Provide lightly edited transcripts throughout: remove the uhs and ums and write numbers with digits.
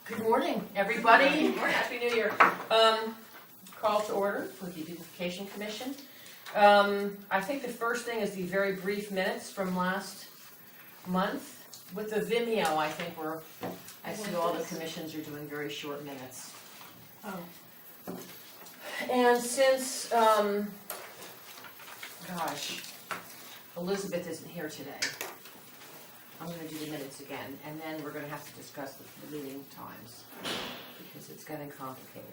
Good morning, everybody. Happy New Year. Call to order for the Beautification Commission. I think the first thing is the very brief minutes from last month. With the Vimeo, I think I see all the commissions are doing very short minutes. Oh. And since, Elizabeth isn't here today, I'm going to do the minutes again, and then we're going to have to discuss the meeting times, because it's getting complicated.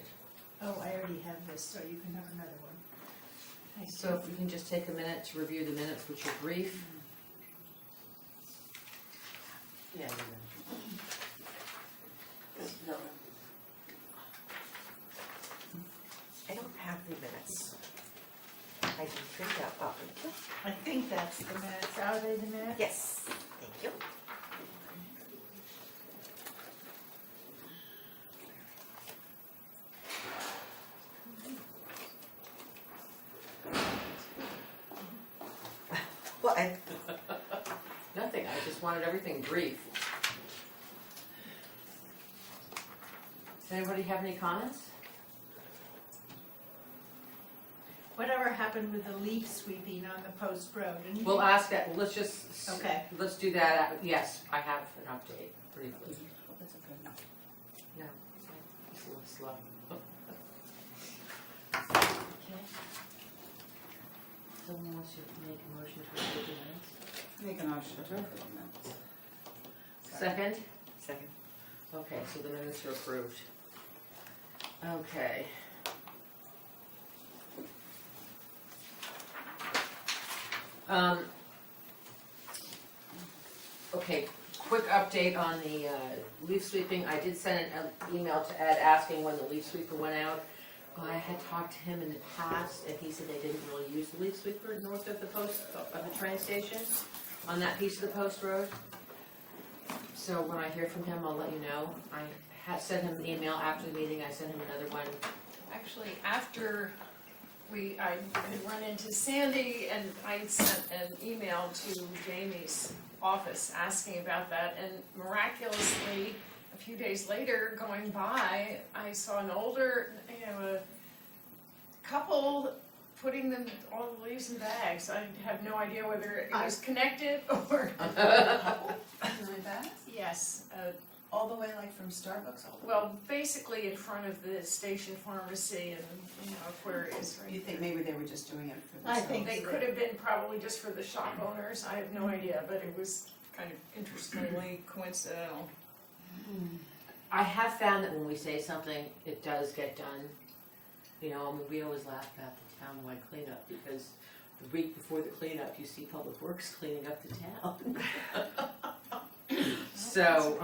Oh, I already have this, so you can have another one. So if we can just take a minute to review the minutes, which are brief. Yeah. I don't have the minutes. I can print out. I think that's the minutes. Are they the minutes? Yes, thank you. Well, Nothing, I just wanted everything brief. Does anybody have any comments? Whatever happened with the leaf sweeping on the post road? Anything? We'll ask that, let's just, Okay. let's do that. Yes, I have an update, briefly. that's okay. No, it's a little slow. Okay. Someone wants to make a motion to approve the minutes? Make a motion to approve the minutes. Second? Second. Okay, so the minutes are approved. Okay. Okay, quick update on the leaf sweeping. I did send an email to Ed asking when the leaf sweeper went out. I had talked to him in the past, and he said they didn't really use the leaf sweeper north of the train station on that piece of the post road. So when I hear from him, I'll let you know. I had sent him an email after the meeting. I sent him another one. Actually, after I had run into Sandy, and I sent an email to Jamie's office asking about that, and miraculously, a few days later, going by, I saw an older, a couple putting them, all the leaves in bags. I have no idea whether it was connected or, Really bad? yes, All the way like from Starbucks all the way? well, basically in front of the station pharmacy and, where it is right You think there. maybe they were just doing it for I themselves? think They could have been probably just for the shop owners, I have no idea, but it was kind of interestingly coincidental. I have found that when we say something, it does get done. I mean, we always laugh about the townwide cleanup because the week before the cleanup, you see Public Works cleaning up the town. So,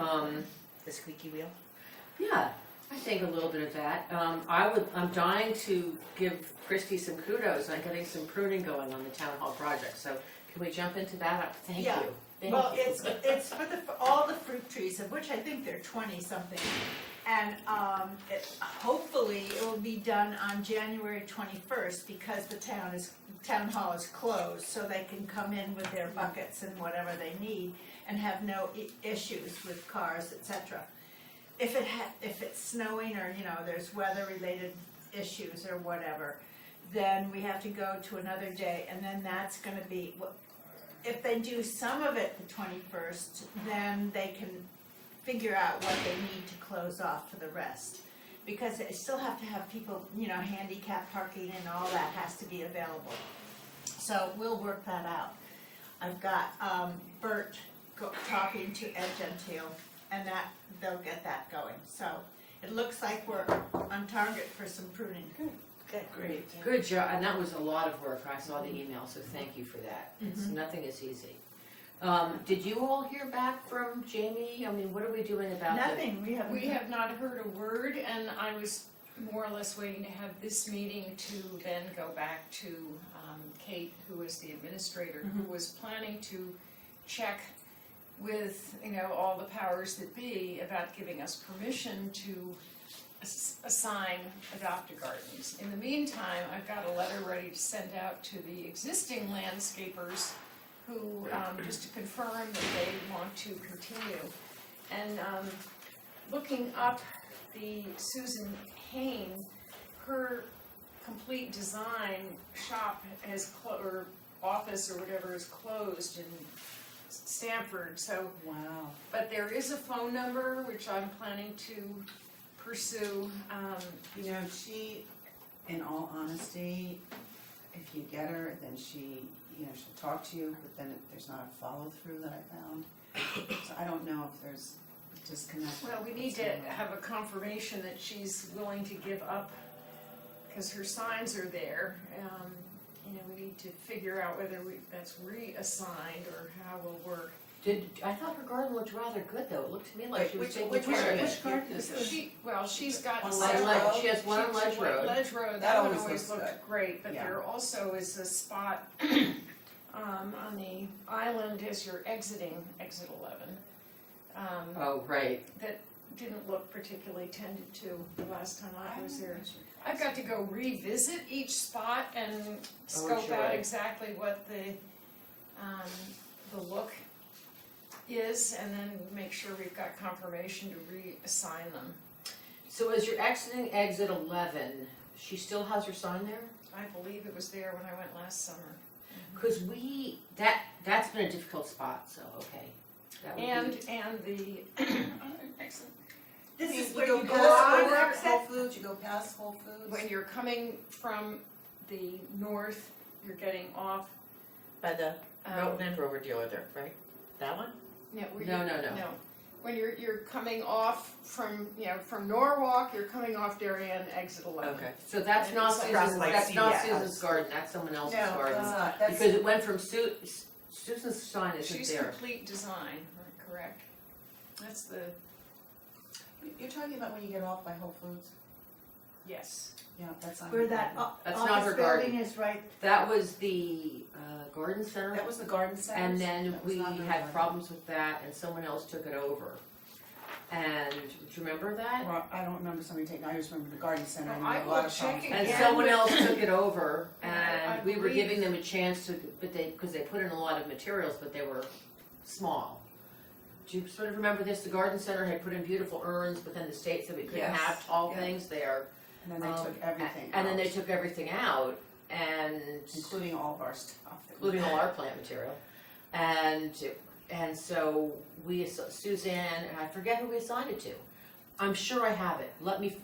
The squeaky wheel. yeah, I think a little bit of that. I'm dying to give Christy some kudos on getting some pruning going on the town hall project. So can we jump into that? Thank Yeah. you. Thank Well, you. it's for all the fruit trees, of which I think there are 20 something. And hopefully it will be done on January 21st because the town hall is closed, so they can come in with their buckets and whatever they need and have no issues with cars, etc. If it's snowing or there's weather-related issues or whatever, then we have to go to another day, and then that's going to be. If they do some of it the 21st, then they can figure out what they need to close off for the rest. Because they still have to have people, handicap parking and all that has to be available. So we'll work that out. I've got Bert talking to Ed Gentile, and they'll get that going. So it looks like we're on target for some pruning. Good. Great, good job, and that was a lot of work. I saw the email, so thank you for that. Nothing is easy. Did you all hear back from Jamie? I mean, what are we doing about Nothing, we haven't. We have not heard a word, and I was more or less waiting to have this meeting to then go back to Kate, who is the administrator, who was planning to check with, all the powers that be about giving us permission to assign adopt-a gardens. In the meantime, I've got a letter ready to send out to the existing landscapers who, just to confirm that they want to continue. And looking up the Susan Hain, her complete design shop or office or whatever is closed in Stamford, so, Wow. but there is a phone number which I'm planning to pursue. You know, she, in all honesty, if you get her, then she, you know, she'll talk to you, but then there's not a follow-through that I found. So I don't know if there's a disconnect. Well, we need to have a confirmation that she's willing to give up, because her signs are there. You know, we need to figure out whether that's reassigned or how it will work. I thought her garden looked rather good though, it looked to me like she was taking which care of it. which garden is this? She's got On several. Ledge Road? She has one on Ledge Road. Ledge Road, That that one always always looks looked great, but Yeah. there also is a spot on the island as you're exiting exit 11. Oh, right. That didn't look particularly tended to the last time I was there. I've got to go revisit each spot and scope out joy. exactly what the look is, and then make sure we've got confirmation to reassign them. So as you're exiting exit 11, she still has her sign there? I believe it was there when I went last summer. Cause that's been a difficult spot, so, okay. That would be- And the, excellent. This is You where go you go past on Whole exit. Foods, you go past Whole Foods. When you're coming from the north, you're getting off. By the um, Land Rover dealer there, right? That one? No, where No, you- no, no. When you're coming off from, from Norwalk, you're coming off Darien, exit 11. Okay. So that's And not it's across Susan's, by that's not CVS. Susan's garden, that's someone else's No, garden. that's not, that's. Because it went from Susan's sign isn't She's there. complete design, correct? That's the, You're talking about when you get off by Whole Foods? yes. Yeah, that's not. Where her that garden. That's not her office garden. building is right. That was the garden center. That was the garden center? And then we had problems with that and someone else took it over. And, do you remember that? Well, I don't remember somebody taking, I just remember the garden center, and I there were a will lot of check problems. And again. someone else took it over I and we were believe- giving them a chance to, because they put in a lot of materials, but they were small. Do you sort of remember this? The garden center had put in beautiful urns, but then the state said we couldn't Yes. have tall Yeah. things there. And then they took everything And then they out, took everything out and, including all of our stuff. including all our plant material. And so Suzanne, and I forget who we assigned it to. I'm sure I have it.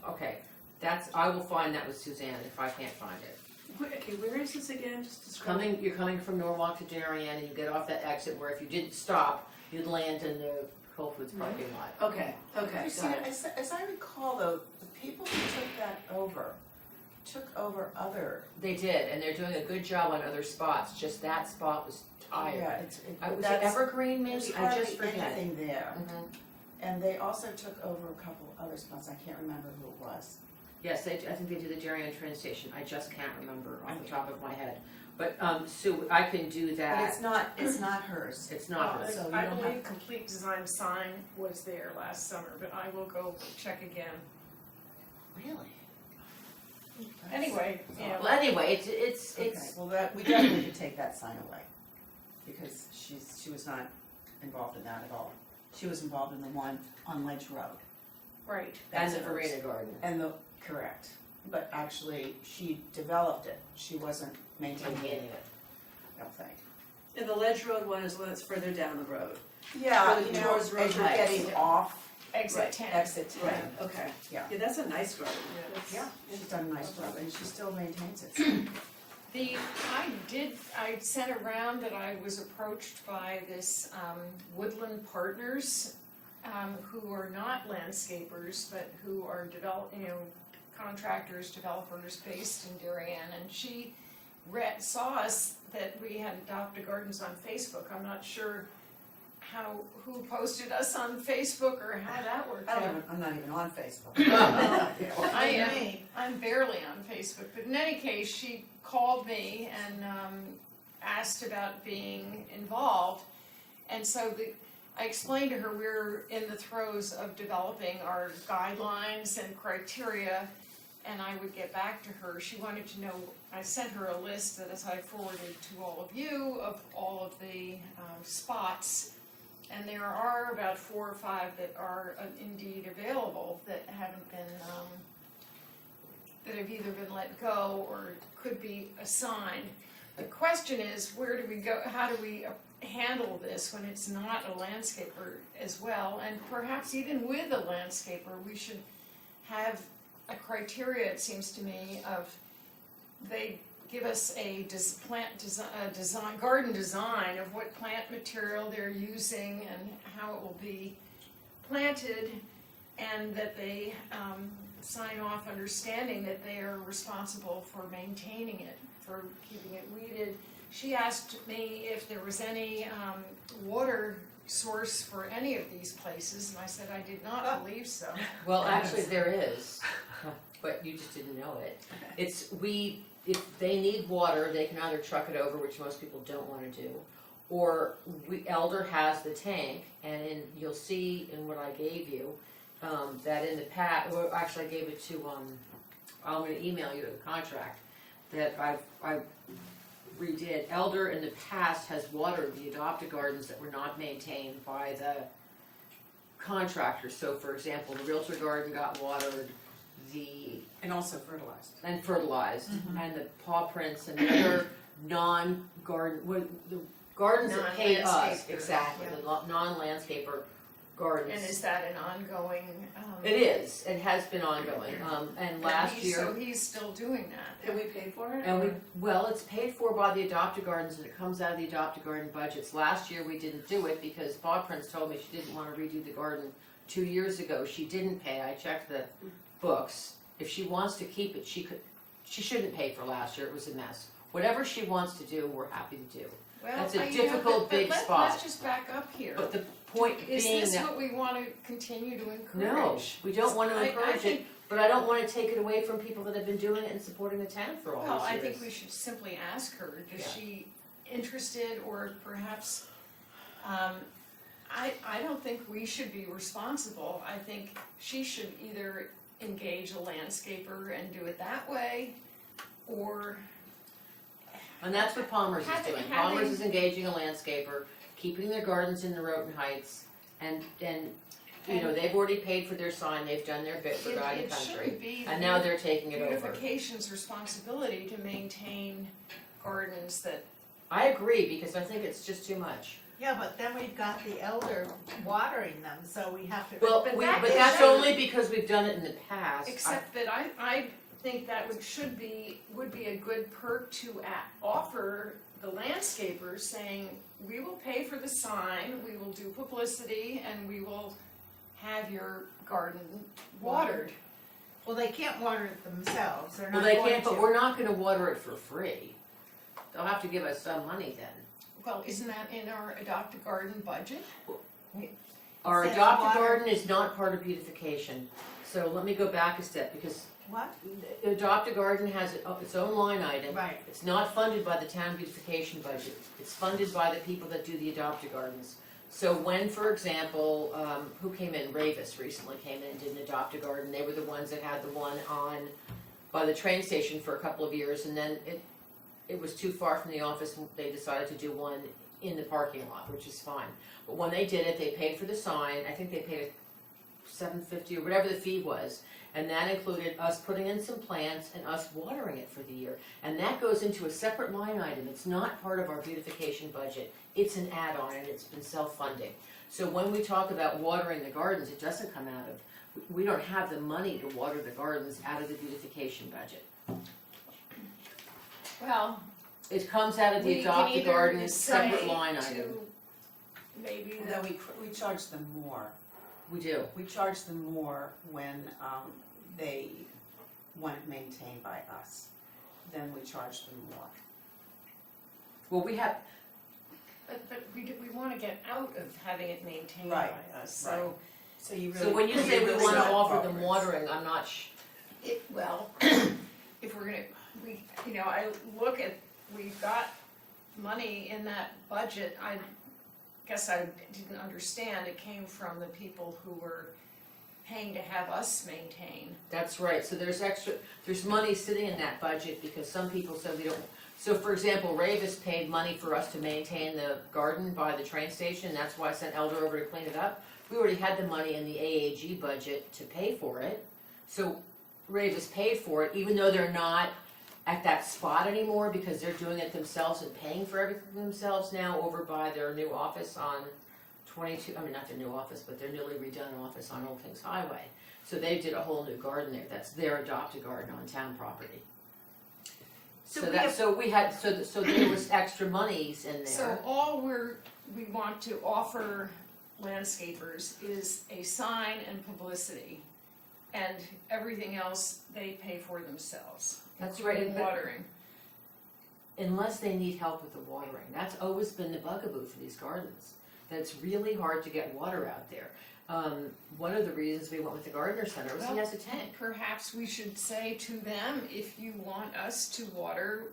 Okay, I will find that with Suzanne if I can't find it. Okay, where is this again? Just describe. You're coming from Norwalk to Darien and you get off that exit where if you didn't stop, you'd land in the Whole Foods parking lot. Okay, okay, Christina, got it. as I recall though, the people who took that over, took over other. They did, and they're doing a good job on other spots, just that spot was tired. Yeah, Was it that's, Evergreen there's maybe? I just hardly forget. anything there. Mhm. And they also took over a couple other spots, I can't remember who it was. Yes, I think they did the Darien train station, I just can't remember off the top of my head. But, Sue, I can do But that, it's not hers. it's not Well, hers. So you I don't believe have- complete design sign was there last summer, but I will go check again. Really? Anyway, yeah. Well, anyway, it's, Okay, well, we definitely could take that sign away, because she was not involved in that at all. She was involved in the one on Ledge Road. Right. and That's the hers. Verena Garden. And correct, but actually, she developed it, she wasn't maintaining Maintaining it, it. I don't think. And the Ledge Road one is one that's further down the road. Yeah, Further you know, towards as Road you're Heights. getting off Exit Right, 10. exit 10. Right, okay. Yeah. Yeah, that's a nice garden. Yeah, she's done a nice job, and she still maintains it. I sent around that I was approached by this Woodland Partners, who are not landscapers, but who are contractors, developers based in Darien, and she saw us that we had adopted gardens on Facebook. I'm not sure who posted us on Facebook or how that worked out. I'm not even on Facebook. I am. I'm barely on Facebook, but in any case, she called me and asked about being involved, and so I explained to her we're in the throes of developing our guidelines and criteria, and I would get back to her. She wanted to know. I sent her a list that, as I forwarded to all of you, of all of the spots. And there are about 4 or 5 that are indeed available that haven't been, that have either been let go or could be assigned. The question is, where do we go, how do we handle this when it's not a landscaper as well? And perhaps even with a landscaper, we should have a criteria, it seems to me, of they give us a garden design of what plant material they're using and how it will be planted, and that they sign off understanding that they are responsible for maintaining it, for keeping it weeded. She asked me if there was any water source for any of these places, and I said I did not believe so. Well, actually, there is, but you just didn't know it. If they need water, they can either truck it over, which most people don't want to do, or Elder has the tank, and you'll see in what I gave you, that in the past, well, actually I gave it to, I'm gonna email you the contract that I redid. Elder in the past has watered the adopted gardens that were not maintained by the contractor. So for example, the Realtor garden got watered, And also fertilized. and fertilized, and the paw prints and the other non-garden, the gardens that pay us, Non-landscaper, exactly, yeah. the non-landscaper gardens. And is that an ongoing? It is, it has been ongoing, and last year. So he's still doing that. And we paid for it? And well, it's paid for by the adopted gardens, and it comes out of the adopted garden budgets. Last year, we didn't do it because Bob Prince told me she didn't want to redo the garden 2 years ago. She didn't pay, I checked the books. If she wants to keep it, she shouldn't pay for last year, it was a mess. Whatever she wants to do, we're happy to do. Well, That's a you know, difficult, big spot. Let's just back up here. But the point Is being this that, what we want to continue to encourage? no, we don't want to I encourage it, think- but I don't want to take it away from people that have been doing it and supporting the town for all these years. Well, I think we should simply ask her, is Yeah. she interested, or perhaps, I don't think we should be responsible. I think she should either engage a landscaper and do it that way, or, And that's what Palmer's is Having- doing. having- Palmer's is engaging a landscaper, keeping their gardens in the Roten Heights, and you know, they've already paid for their sign, they've done their bit for it God and it shouldn't country. be And now they're taking it over. Beautification's responsibility to maintain gardens that, I agree, because I think it's just too much. Yeah, but then we've got the elder watering them, so we have to. Well, But but that that's is- only because we've done it in the past. except that I think that would be a good perk to offer the landscapers, saying, we will pay for the sign, we will do publicity, and we will have your garden watered. Well, they can't water it themselves, they're Well, not they going to. can't, but we're not gonna water it for free. They'll have to give us some money then. Well, isn't that in our adopted garden budget? Our Says adopted water. garden is not part of beautification, so let me go back a step, because What? the adopted garden has its own line item. Right. It's not funded by the town beautification budget, it's funded by the people that do the adopted gardens. So when, for example, who came in, Ravis recently came in and did an adopted garden, they were the ones that had the one by the train station for a couple of years, and then it was too far from the office, and they decided to do one in the parking lot, which is fine. But when they did it, they paid for the sign, I think they paid $7.50 or whatever the fee was, and that included us putting in some plants and us watering it for the year. And that goes into a separate line item, it's not part of our beautification budget, it's an add-on and it's been self-funding. So when we talk about watering the gardens, it doesn't come out of, we don't have the money to water the gardens out of the beautification budget. Well, It comes out of we the can adopted either gardens, separate decide line to item. maybe No, we charge them more. We do. We charge them more when they want it maintained by us. Then we charge them more. Well, we have, But we want to get out of having it maintained Right, by us, so, So you really. so when you say we really wanna not offer them progress. watering, I'm not well, if we're gonna, I look at, we've got money in that budget, I guess I didn't understand, it came from the people who were paying to have us maintain. That's right, so there's money sitting in that budget because some people said So for example, Ravis paid money for us to maintain the garden by the train station, that's why I sent Elder over to clean it up. We already had the money in the AAG budget to pay for it, so Ravis paid for it, even though they're not at that spot anymore, because they're doing it themselves and paying for everything themselves now over by their new office on 22, I mean, not their new office, but their newly redone office on Old Kings Highway. So they did a whole new garden there, that's their adopted garden on town property. So So we that, have- so there was extra monies in So there. all we want to offer landscapers is a sign and publicity, and everything else they pay for themselves. That's right, including but- watering. Unless they need help with the watering, that's always been the bugaboo for these gardens. That it's really hard to get water out there. One of the reasons we went with the gardener center was he has a tank. Perhaps we should say to them, if you want us to water,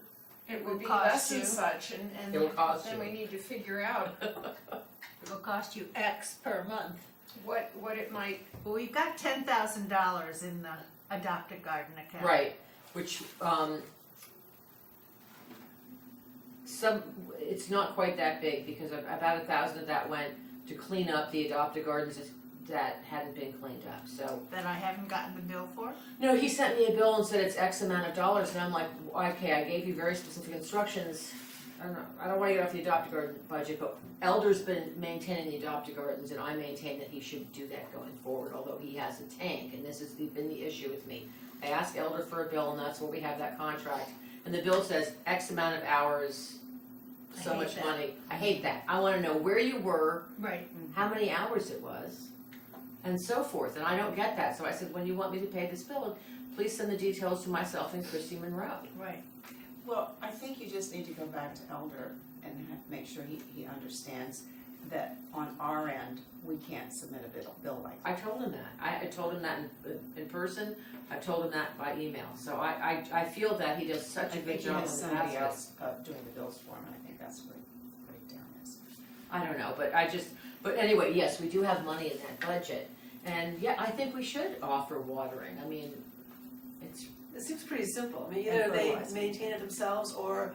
it will would be cost less and you. such, and It will cost then you. we need to figure out It will cost you X per month. what it might, Well, we've got $10,000 in the Adopt a Garden account. Right, which, it's not quite that big, because about 1,000 of that went to clean up the adopted gardens that hadn't been cleaned up, so. That I haven't gotten the bill for. No, he sent me a bill and said it's X amount of dollars, and I'm like, okay, I gave you very specific instructions. I don't wanna get off the adopted garden budget, but Elder's been maintaining the adopted gardens, and I maintain that he should do that going forward, although he has a tank, and this has been the issue with me. I asked Elder for a bill, and that's where we have that contract, and the bill says X amount of hours, I so hate much that. money. I hate that. I wanna know where you were, Right. how many hours it was, and so forth, and I don't get that, so I said, when you want me to pay this bill, please send the details to myself and Christy Monroe. Right. Well, I think you just need to go back to Elder and make sure he understands that on our end, we can't submit a bill like that. I told him that, I told him that in person, I told him that by email, so I feel that he does such I a good think he job on has the somebody baskets. else doing the bills for him, and I think that's what breakdown is. I don't know, but anyway, yes, we do have money in that budget, and yeah, I think we should offer watering, I mean, it's, It seems pretty simple. I mean, And either they fertilizer. maintain it themselves or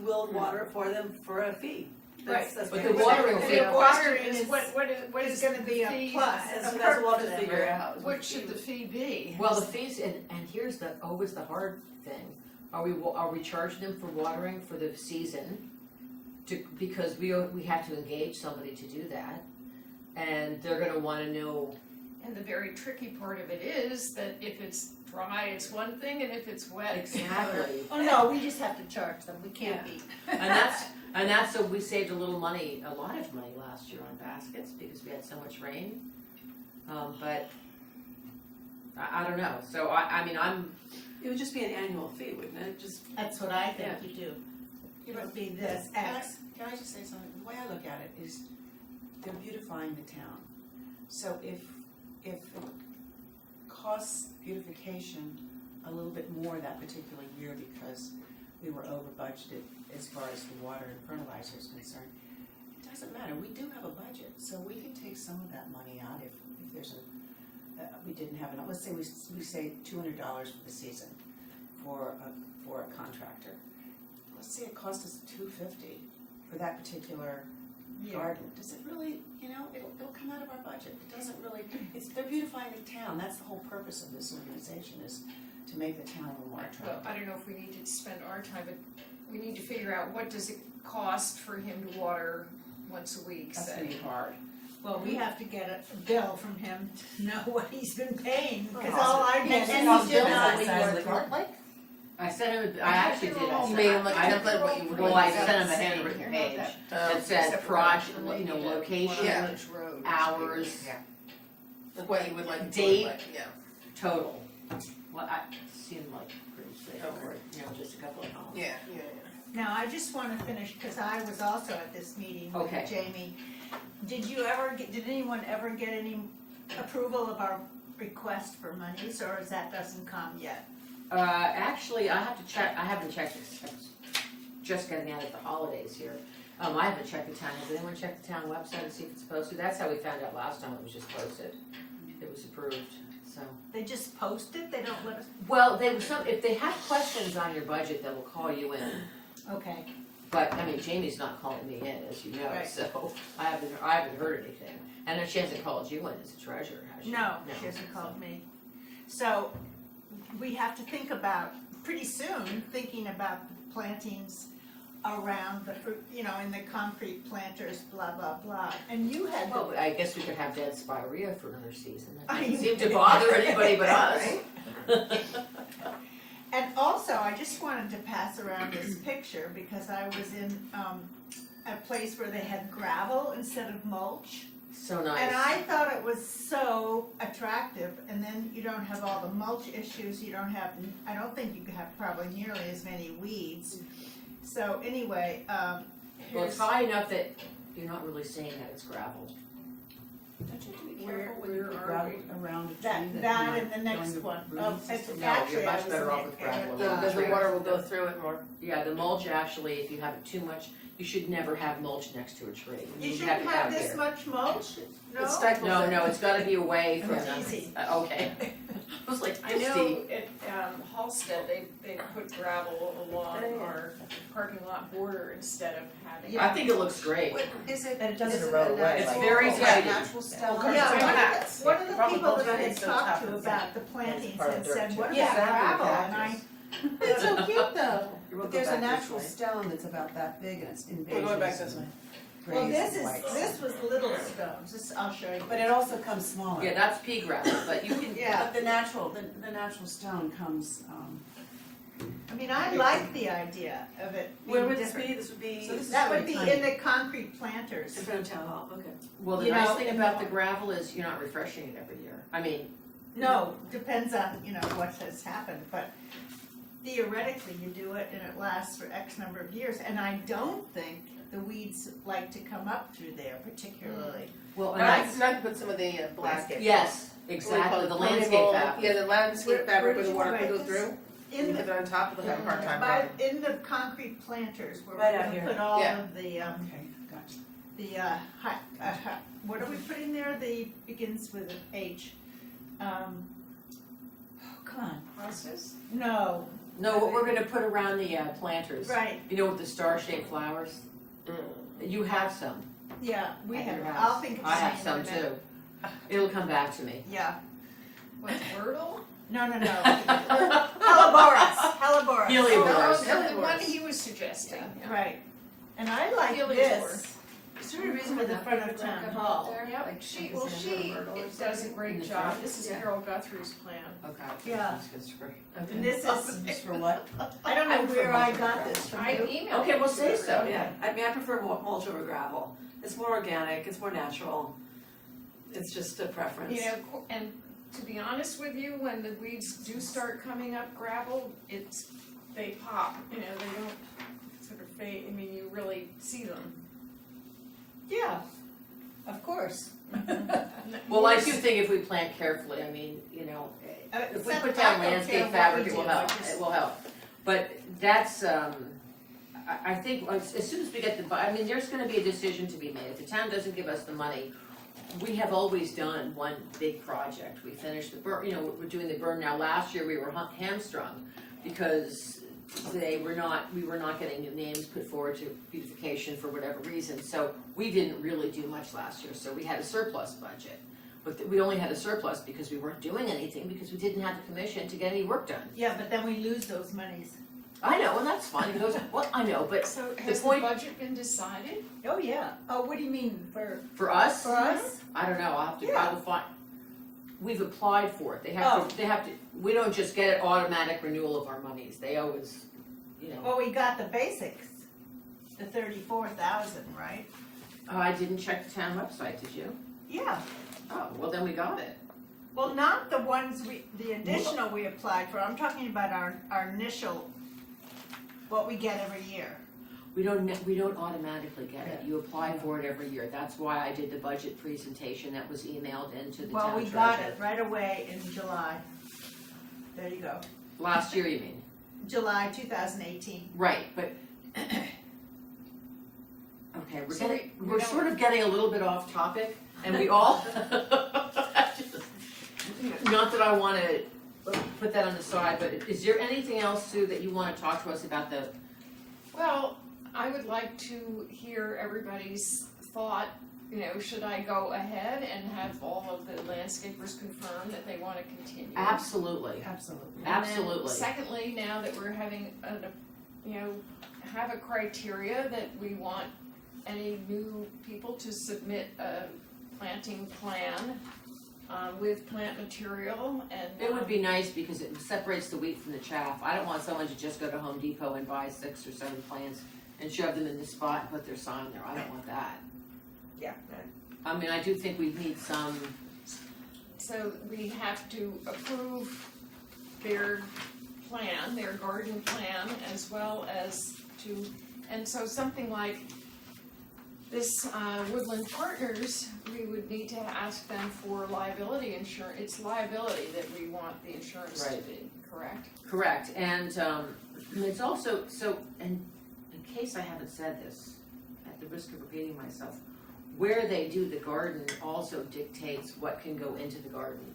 we'll water it for them for a fee. Right. That's But what the it is. watering And fee- the watering is is, what is is gonna be a fee? plus, That's a what perk we'll have for to them. figure out. What should the fee be? well, the fees, and here's always the hard thing, are we charging them for watering for the season? Because we have to engage somebody to do that, and they're gonna wanna know. And the very tricky part of it is that if it's dry, it's one thing, and if it's wet, it's another. Exactly. Oh, no, we just have to charge them, we can't be. And that's so we saved a little money, a lot of money last year on baskets because we had so much rain. But I don't know. So I mean It would just be an annual fee, wouldn't it? Just, That's what I think you do. It would be this X. Can I just say something? The way I look at it is they're beautifying the town. So if it costs beautification a little bit more that particular year because we were over budgeted as far as the water and fertilizer is concerned, it doesn't matter. We do have a budget, so we can take some of that money out if there's we didn't have enough. Let's say we say $200 for the season for a contractor. Let's say it cost us $250 for that particular garden. Does it really, it'll come out of our budget. It doesn't really, they're beautifying the town. That's the whole purpose of this organization, is to make the town a little more Well, attractive. I don't know if we need to spend our time, but we need to figure out what does it cost for him to water once a week, That's say. gonna be hard. Well, we have to get a bill from him to know what he's been paying, because Oh. all I And did he was did did not not. size the template? I sent him, I actually did. You made him like a I- template of what you would Well, like I to sent him a say. handwritten page that Um, said project, location, Yeah. hours, Yeah. What you would like to Date. do, like, yeah. total. Well, I seemed like pretty straightforward, just a couple of columns. Yeah. Now, I just wanna finish, because I was also at this meeting with Okay. Jamie. Did anyone ever get any approval of our request for monies, or is that doesn't come yet? Actually, I have to check, I haven't checked this, just getting out of the holidays here. I haven't checked the town, has anyone checked the town website and see if it's posted? That's how we found out last time it was just posted. It was approved, so. They just post it, they don't let us, Well, if they have questions on your budget, they will call you in. okay. But, I mean, Jamie's not calling me in, as you know, Right. so I haven't heard anything. And then she hasn't called you in as a treasurer, has she? No, she hasn't called me. So, we have to think about, pretty soon, thinking about the plantings around the fruit, you know, in the concrete planters, blah, blah, blah. And you had Well, the, I guess we could have dead spirea for another season. That I doesn't mean- seem to bother anybody but us. Right? And also, I just wanted to pass around this picture because I was in, a place where they had gravel instead of mulch. So nice. And I thought it was so attractive, and then you don't have all the mulch issues, you don't have, I don't think you could have probably nearly as many weeds. So anyway, Well, here's, it's high enough that you're not really saying that it's gravel. Don't you have to be Where- careful when you where put are gravel we? around a tree that, that you're and the not next going to one. ruin Oh, the it's system? No, actually, you're I much was better in off with it, gravel. Because the water will go through it more. Yeah, the mulch actually, if you have it too much, you should never have mulch next to a tree. You have shouldn't it have out this here. much mulch? No? It stifles No, it. no, it's gotta be away from It's them. easy. Okay. I was like, I know at Halsted, they put gravel along Oh, yeah. our parking lot border instead of having. I think it looks great. What, is it? And it doesn't is erode a away, It's natural- very is it tidy. natural stone? course, Yeah, it's one hats. of the Probably people that I mulch had is so talked tough to and about the plantings part of had dirt, said, too. what Yeah, about exactly, gravel? And I, cactus. It's so cute though. You won't But go there's a back this natural way. stone that's about that big and it's in We're going back beige this way. well, grays this and is, whites. this was little stones, this, I'll show you. But it also comes smaller. Yeah, that's pea gravel, but you can. Yeah. But the natural stone comes, I mean, I like the idea of it Where being would this different. be? This would be So this is That would really be tiny. in the concrete planters. in front of town hall, okay. Well, the You nice know, thing in about the- the gravel is you're not refreshing it every year. I mean, No, depends on, you know, what has happened, but theoretically you do it and it lasts for X number of years. And I don't think the weeds like to come up through there particularly. well, and Not, that's, not to put some of the black. yes, exactly, the landscape fabric. Yeah, the landscape fabric Where where the did water you could go write through. In You the, put it on top, it'll have a hard time. by, in the concrete planters where Right we're out gonna here. put all Yeah. of the, okay, gotcha. what do we put in there? The begins with an H. Oh, come on. Houses? No, No, what we're gonna put around the planters, right, you know, with the star-shaped flowers? You have some yeah, we at have, your I'll house. think of I have the some name in a minute. too. It'll come back to me. Yeah, What, Wordle? no, Helleborus, Helleborus. Helioborus. Oh, the one he was suggesting, yeah. Right, and I like Helioborus. this Is there a reason for for the that? front of town hall. Yep, she it does a In great the job, front? this is Yeah. Carol Guthrie's plan. Okay. Yeah. That's good for- And this is, Just for what? I don't know I'm where from I Mulch got Gravel. this from I you. emailed Okay, it well, to say her. so. Yeah, I mean, I prefer mulch over gravel. It's more organic, it's more natural. It's just a preference. You know, and to be honest with you, when the weeds do start coming up gravel, they pop, you know, they don't sort of fade, I mean, you really see them. Yeah, of course. Well, I do think if we plant carefully, I mean, you know, if we Except put I down don't care landscape what fabric, we it will do, I help, just- it will help. But that's, I think as soon as we get I mean, there's gonna be a decision to be made. If the town doesn't give us the money, we have always done one big project. We finished the burn, you know, we're doing the burn now. Last year, we were hamstrung because we were not getting the names put forward to beautification for whatever reason. So we didn't really do much last year, so we had a surplus budget. But we only had a surplus because we weren't doing anything, because we didn't have the commission to get any work done. Yeah, but then we lose those monies. I know, and that's fine, well, I know, but So has the point- budget been decided? Oh, yeah. Oh, what do you mean, for for us, us? I don't know, I Yeah. will find, we've applied for it, they have to, we don't just get an automatic renewal of our monies, they always, you know. Well, we got the basics, the 34,000, right? I didn't check the town website, did you? Yeah. Oh, well, then we got it. Well, not the ones the additional we applied for. I'm talking about our initial, what we get every year. We don't automatically get it, you apply for it every year, that's why I did the budget presentation that was emailed into the town Well, treasurer. we got it right away in July. There you go. Last year, you mean? July 2018. Right, but. Okay, So we're sort of getting a little bit off topic, and we all. not that I wanna put that on the side, but is there anything else, Sue, that you wanna talk to us about the, Well, I would like to hear everybody's thought, should I go ahead and have all of the landscapers confirm that they wanna continue? absolutely, Absolutely. And then absolutely. secondly, now that we're having have a criteria that we want any new people to submit a planting plan, with plant material and. It would be nice because it separates the wheat from the chaff. I don't want someone to just go to Home Depot and buy 6 or 7 plants and shove them in the spot and put their sign there. I don't want that. Yeah, I mean, I do think we need some, So we have to approve their plan, their garden plan, as well as and so something like this, Woodland Partners, we would need to ask them for liability insurance. It's liability that we want the insurance to Right. be, correct? correct, and it's also, so, and in case I haven't said this, at the risk of repeating myself, where they do the garden also dictates what can go into the garden.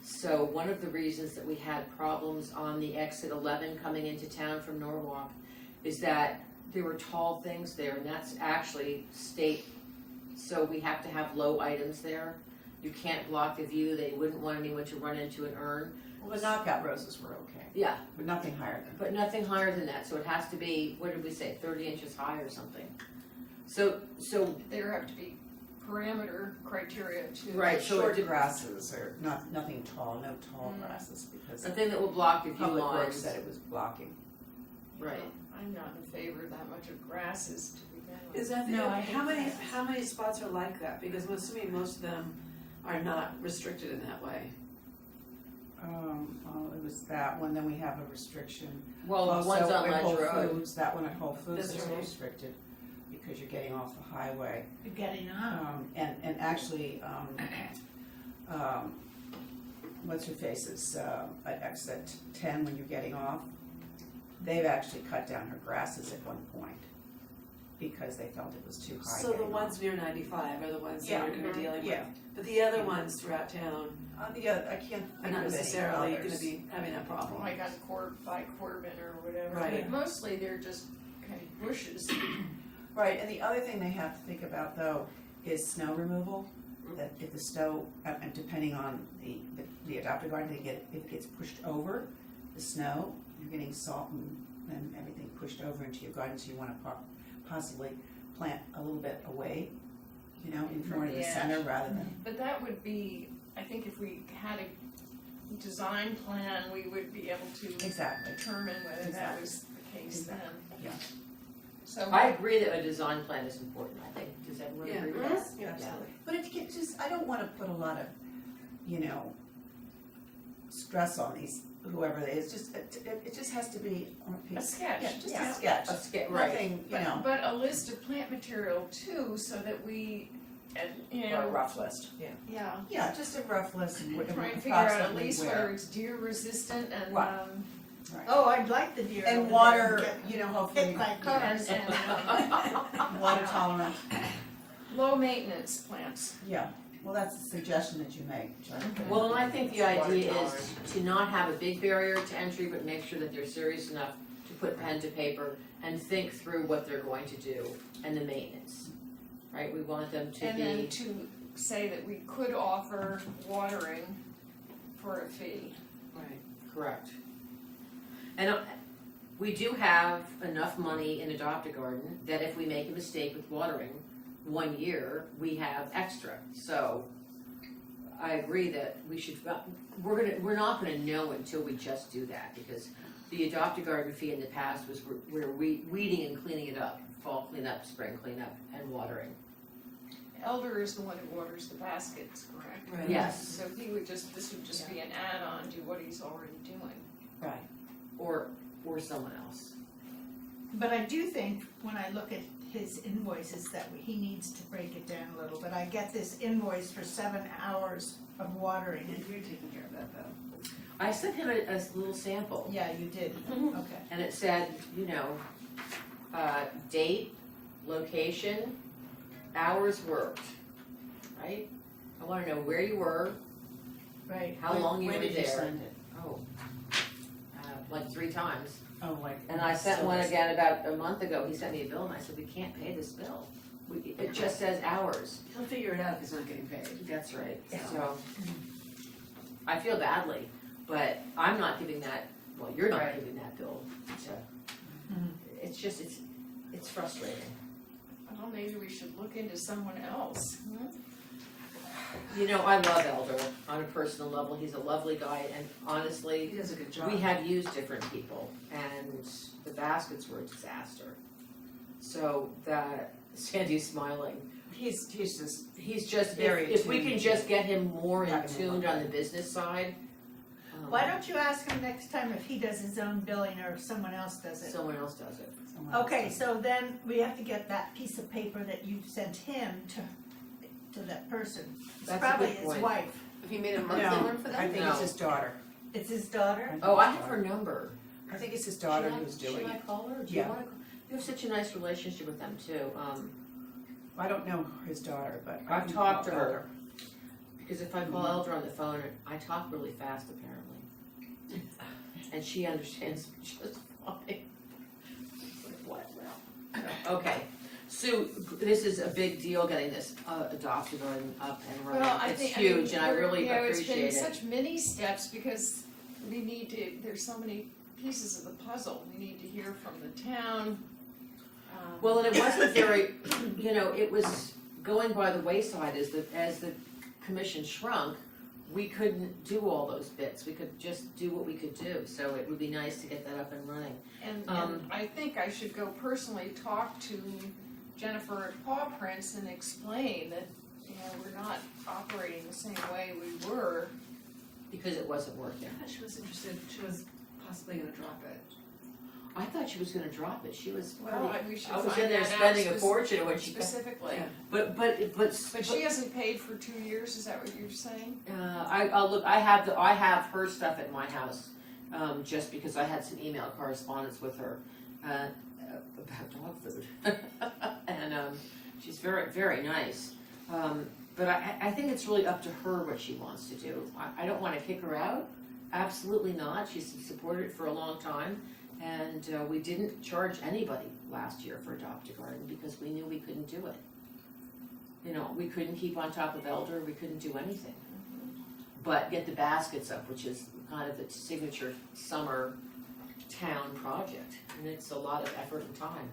So one of the reasons that we had problems on the exit 11 coming into town from Norwalk is that there were tall things there, and that's actually state, so we have to have low items there. You can't block the view, they wouldn't want anyone to run into an urn. Well, the knockout roses were okay, Yeah, but nothing higher than. but nothing higher than that, so it has to be, what did we say, 30 inches high or something? So, There have to be parameter criteria to. right, so Short it, grasses or nothing tall, no tall grasses, because the thing that will block the view Public Works lines, said it was blocking. right. I'm not in favor of that much of grasses to begin with. Is that, No, I how hate many, grasses. how many spots are like that? Because I'm assuming most of them are not restricted in that way. Well, it was that one, then we have a restriction. Well, the Also, ones on at Ledge Whole Road, Foods, that one at Whole Foods That's is right. restricted because you're getting off the highway. You're getting on. And actually, what's her face's, at exit 10 when you're getting off, they've actually cut down her grasses at one point because they felt it was too high. So the getting ones off. near 95 are the ones Yeah. that you're dealing with. Yeah. But the other ones throughout town The other, I can't are think not of any necessarily others. gonna be having that problem. Like on by Corbin or whatever, Right. but mostly they're just kind of bushes. Right, and the other thing they have to think about though is snow removal. That if the snow, and depending on the adopted garden, if it gets pushed over, the snow, you're getting salt and everything pushed over into your garden, so you wanna possibly plant a little bit away, more in the the center rather than, But that would be, I think if we had a design plan, we would be able to exactly. determine whether that was the case then. Yeah. So. I agree that a design plan is important, I think, does everyone Yeah. agree with that? Yeah, absolutely. But it can just, I don't wanna put a lot of, stress on these, whoever it is, it just has to be on a piece. A sketch, Yeah, just yeah. a sketch, Right, nothing, But a list of plant material too, so that we, or a rough list, yeah. yeah. yeah, just a rough list of what Try and figure out at approximately least where. whether it's deer resistant and, Right. Oh, I'd like the deer. over And there water, get hopefully, hit by cars. and water tolerant, low maintenance plants. yeah, well, that's a suggestion that you make, John. Well, and I think the idea Water is to not have a big barrier to entry, but make sure that they're serious enough to put pen to paper and think through what they're going to do and the maintenance, right? We want them to And then be, to say that we could offer watering for a fee. Right. correct. And we do have enough money in Adopt a Garden that if we make a mistake with watering 1 year, we have extra. So I agree that we should, we're not gonna know until we just do that, because the Adopt a Garden fee in the past was we're weeding and cleaning it up, fall cleanup, spring cleanup, and watering. Elder is the one who waters the baskets, correct? Right. Yes, So he would just, this would just be an add-on to what he's already doing. Right, or someone else. But I do think, when I look at his invoices, that he needs to break it down a little, but I get this invoice for 7 hours of watering, And and, you're taking care of that though. I sent him a little sample, yeah, you did, okay. and it said, date, location, hours worked, right? I wanna know where you were, Right. how long you When were did you there. send it? Oh, like 3 times. Oh, like. And I sent so one it's- again about a month ago, he sent me a bill and I said, we can't pay this bill. It just says hours. He'll figure it out if he's not getting paid. That's right, Yeah. so. I feel badly, but I'm not giving that, well, you're not Right. giving that bill to, it's just, it's frustrating. Well, maybe we should look into someone else. You know, I love Elder on a personal level, he's a lovely guy, and honestly, He does a good job. we have used different people, and the baskets were a disaster. So that, Sandy's smiling, He's just, he's just, Very if we attuned can to just get him more in having him tuned on on the business side. Why don't you ask him next time if he does his own billing or if someone else does it? Someone else does it. someone else Okay, does it. so then we have to get that piece of paper that you sent him to that person. It's That's a probably good his point. wife. Have you made a monthly No, one for them? I think No. it's his daughter. It's his daughter? Oh, I have her number. I think it's his daughter who's doing Should I it. call her? Do you Yeah. wanna call? You have such a nice relationship with them too, I don't know his daughter, but. I I've can talked call to her. Elder. because if I call Elder on the phone, I talk really fast apparently. And she understands just fine. It's like, what, well, okay. Sue, this is a big deal getting this adopted and up and running. Well, I It's think, huge and I really appreciate it's it. been such many steps because we need to, there's so many pieces of the puzzle. We need to hear from the town. Well, and it wasn't very, you know, it was going by the wayside as the commission shrunk, we couldn't do all those bits, we could just do what we could do, so it would be nice to get that up and running. And Um, I think I should go personally talk to Jennifer at Paw Prints and explain that, you know, we're not operating the same way we were. Because it wasn't working. I thought she was interested, she was possibly gonna drop it. I thought she was gonna drop it, she was Well, pretty, we should I was find in there that out spending a fortune when she, specifically. Yeah. but But she hasn't paid for 2 years, is that what you're saying? I'll look, I have her stuff at my house, just because I had some email correspondence with her, about dog food. And, she's very, very nice. But I think it's really up to her what she wants to do. I don't wanna kick her out, absolutely not, she's supported it for a long time. And, we didn't charge anybody last year for Adopt a Garden because we knew we couldn't do it. You know, we couldn't keep on top of Elder, we couldn't do anything. But get the baskets up, which is kind of the signature summer town project, and it's a lot of effort and time.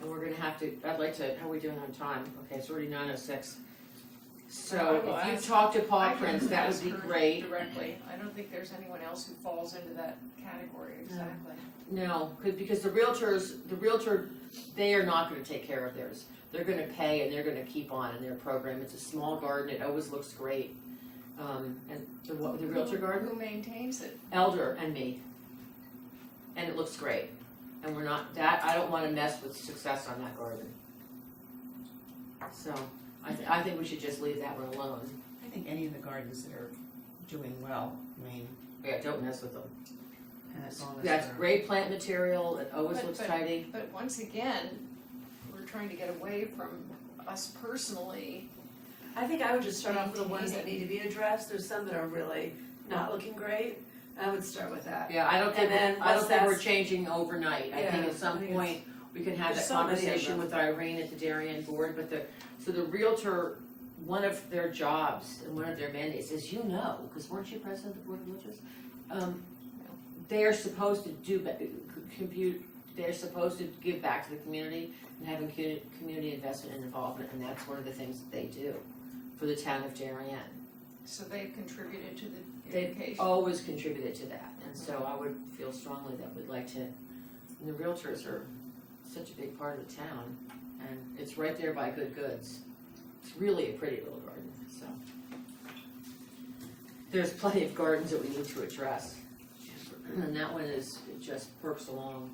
And we're gonna have to, I'd like to, how are we doing on time? Okay, it's already 9:06. So I will if you ask- talk to I Paw can Prints, that ask would be her great. Directly, I don't think there's anyone else who falls into that category exactly. No, because the realtor, they are not gonna take care of theirs. They're gonna pay and they're gonna keep on in their program. It's a small garden, it always looks great. And the realtor garden? Who maintains it? Elder and me. And it looks great. And we're not, I don't wanna mess with success on that garden. So, I think we should just leave that one alone. I think any of the gardens that are doing well, I mean, Yeah, don't mess with them. and as long as That's they're. great plant material, it always But- looks but- tidy. But once again, we're trying to get away from us personally. I think I would just start off with the ones that need to be addressed, there's some that are really not looking great, I would start with that. Yeah, I don't think, And then I don't once think we're that's- changing overnight. I think Yeah, at some I think point, we can have there's that so many of conversation them. with Irene at the Darien board, but so the realtor, one of their jobs and one of their mandates, as you know, because weren't you president of the board of realtors? They are supposed to they're supposed to give back to the community and have community investment and involvement, and that's one of the things that they do for the town of Darien. So they've contributed to the They've education. always contributed to that, and so I would feel strongly that we'd like to, and the realtors are such a big part of the town, and it's right there by Good Goods. It's really a pretty little garden, so. There's plenty of gardens that we need to address, and that one is, it just perks along.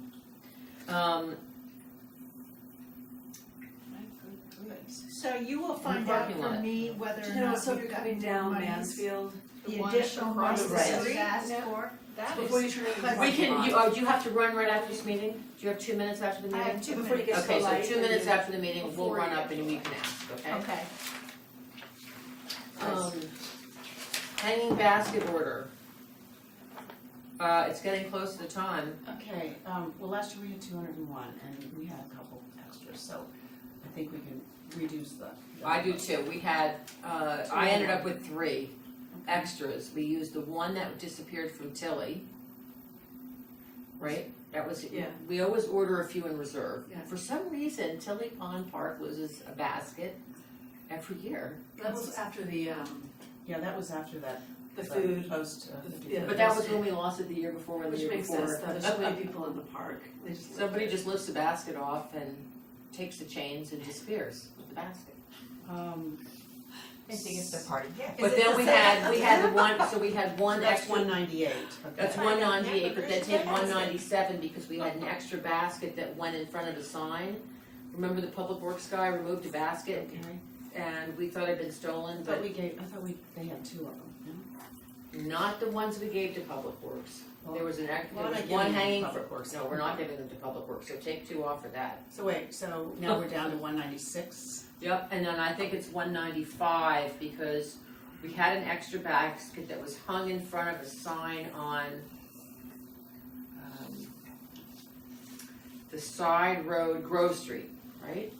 My good goods. So you will find out parking from lot. me whether Do or you know, not so you've you're gotten coming the down monies, Mansfield, the The one additional across money the that street? you asked Yeah. for. That before you is, turn into the But- We parking can, lot. do you have to run right after this meeting? Do you have 2 minutes after the I meeting? have 2 Before you minutes. get Okay, so so light. 2 minutes after the meeting, we'll Before run you up get and to you light. can ask, okay? Okay. Um, hanging basket order. It's getting close to the time. Okay, well, last year we had 201, and we had a couple extras, so I think we can reduce the. I do too. We had, I ended up with 3 extras. We used the one that disappeared from Tilly. Right? That was, Yeah. we always order a few in reserve. Yeah. For some reason, Tilly Pond Park loses a basket every year. That was after the Yeah, that was after that. food, Post. yeah. But that was when we lost it the year before and the which year makes before. sense, there's so many people in the park, they just. live Somebody there. just lifts the basket off and takes the chains and disappears with the basket. I think it's the party gift. But it then the we same? had the one, so we had one So that's extra. 198. That's Right. 198, but then take Yeah. 197 because we had an extra basket that went in front of the sign. Remember the public works guy removed a basket Okay, and we thought it had been stolen, I but thought they had 2 of them, not the ones we gave to public works. There was an, Why not there was give one them to hanging, Public Works? no, we're not giving them to public works, so take 2 off of that. So wait, so now we're down to 196? Yep, and then I think it's 195 because we had an extra basket that was hung in front of a sign on the side road, Grove Street, right?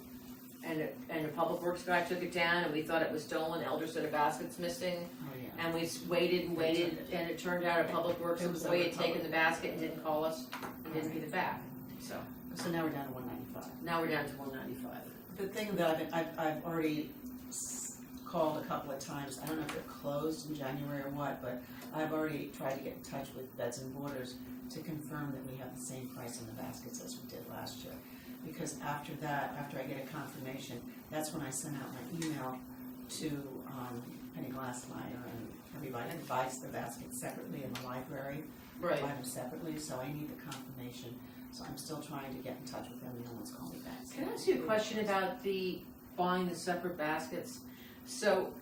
And a public works guy took it down and we thought it was stolen, Elder said a basket's missing. Oh, yeah. And we waited and waited and it turned out a public works It was employee had over taken public. the basket and didn't call us and didn't give it back. So So now we're down to 195. now we're down to 195. The thing that I've already called a couple of times, I don't know if they're closed in January or what, but I've already tried to get in touch with Beds and Borders to confirm that we have the same price on the baskets as we did last year. Because after that, after I get a confirmation, that's when I send out my email to Penny Glassmeyer and everybody who buys the baskets separately in the library. Right. Buy them separately, so I need the confirmation. So I'm still trying to get in touch with them, and no one's called me back. Can I ask you a question about the buying the separate baskets? So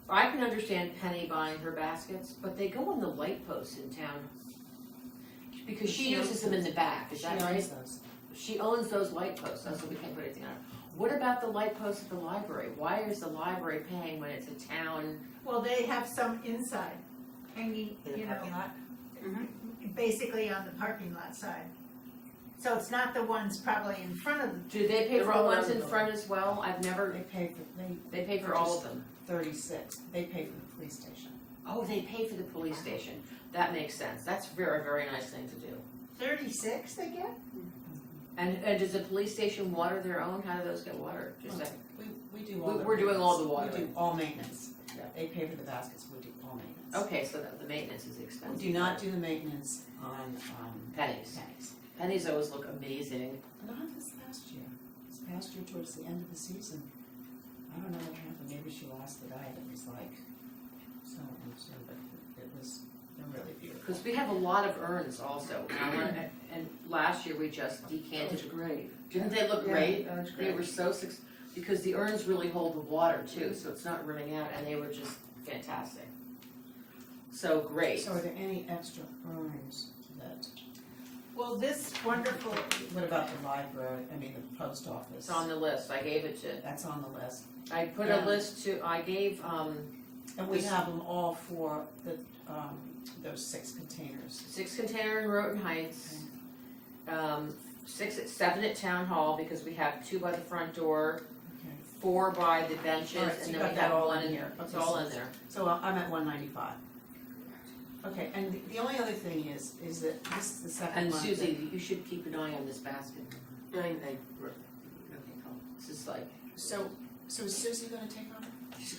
I can understand Penny buying her baskets, but they go on the light posts in town. Because she uses them in the back, is that She right? owns those. She owns those light posts, that's what we can't put anything on. What about the light posts at the library? Why is the library paying when it's a town? Well, they have some inside, hanging, In the you know, parking lot? basically on the parking lot side. So it's not the ones probably in front of the, Do they pay for They're the all ones over in the front as well? I've never, they pay for all of them. 36, they pay for the police station. Oh, they pay for the police station. That makes sense. That's very, very nice thing to do. 36 they get? And does the police station water their own? How do those get watered? Just like, We do all the. We're doing all the maintenance. We watering. do all maintenance. Yeah. They pay for the baskets, we do all maintenance. okay, so the maintenance is expensive. We do not do the maintenance on, Pennies. pennies. Pennies always look amazing. Not this past year. This past year towards the end of the season, I don't know what happened, maybe she lost the diet, it was like, so interesting, but it was, they're really beautiful. Because we have a lot of urns also. And last year we just decanted. great. Didn't they look Yeah, great? that was They were so, because the urns really hold the water too, so it's not running out, and they were just fantastic. So great. So are there any extra urns that, Well, this wonderful, what about the library, I mean, the post office? It's on the list. I gave it to, That's on the list. I put Yeah. a list to, I gave, And we This- have them all for the, those 6 containers. 6 container in Roten Heights, 7 at Town Hall, because we have 2 by the front door, Okay. 4 by the benches, All right, so and you then we got that have all 1 in in here. It's Okay, all so- in there. So I'm at 195. Okay, and the only other thing is that this is the second And month. Susie, you should keep an eye on this basket. Okay, This is like, So is Susie gonna take over?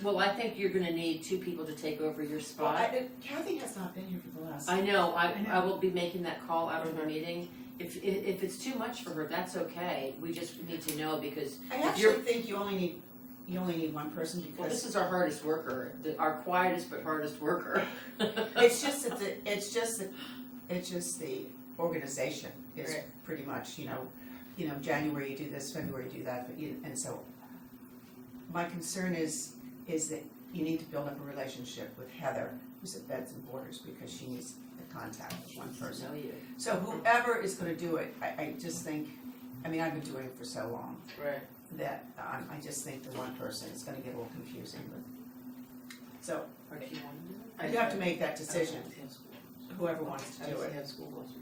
well, I think you're gonna need 2 people to take over your Well, spot. Kathy has not been here for the last. I know, I know. I will be making that call after the meeting. If it's too much for her, that's okay. We just need to know because, I if you're- actually think you only need one person well, this because is our hardest worker, our quietest but hardest worker. it's just the organization is Right. pretty much, January you do this, February you do that, and so my concern is that you need to build up a relationship with Heather, who's at Beds and Borders, because she needs the contact with one person. Know you. So whoever is gonna do it, I just think, I've been doing it for so long, Right. that I just think the one person is gonna get a little confusing, but, so, Or do you want to do it? You have to make that decision, whoever wants to do it.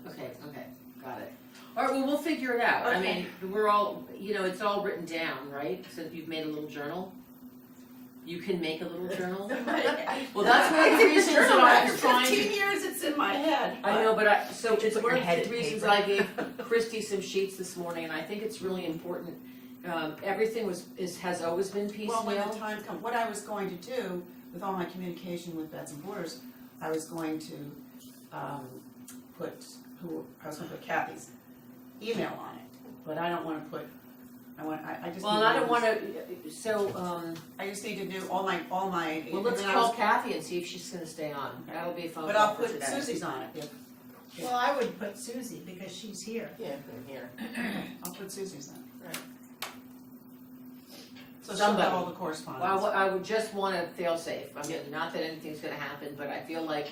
Okay, got it. All right, well, we'll figure it out. I mean, we're all, it's all written down, right? So you've made a little journal? You can make a little journal? Well, that's one of the reasons that I was trying to. 15 years it's in my head. I know, but it's put your one head of the to reasons paper. I gave Christy some sheets this morning, and I think it's really important. Everything has always been Well, when the piecemeal. time comes, what I was going to do with all my communication with Beds and Borders, I was going to put Kathy's email on it, but I don't wanna put, I just. Well, and need I don't to- wanna, so, I just need to do all my. well, let's and then I call was- Kathy and see if she's gonna stay on. That'll be a phone But call I'll for put today. Susie's on it, Well, I would put Susie because she's here. Yeah, I'm here. I'll put Susie's on it. Right. So she'll Somebody. have all the correspondence. Well, I would just wanna fail safe. I mean, not that anything's gonna happen, but I feel like,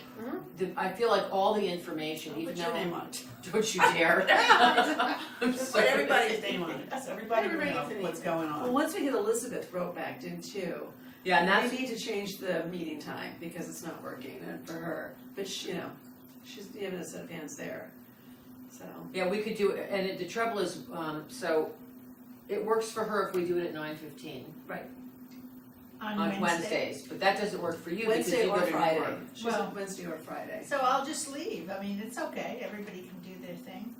all the information, I'll even put your though. name on it. Don't you dare. I'm Put sorry. everybody's name on it, so everybody will Everybody know gets an what's email. going Well, on. once we get Elizabeth wrote back in too, Yeah, and that's, we need to change the meeting time because it's not working and for her. But she's giving us advance there, so. yeah, we could do it, and the trouble is, so, it works for her if we do it at 9:15 on Wednesdays, but that doesn't work for you because Wednesday you go or to Friday. Newark. She Well- said Wednesday or Friday. So I'll just leave. I mean, it's okay. Everybody can do their thing.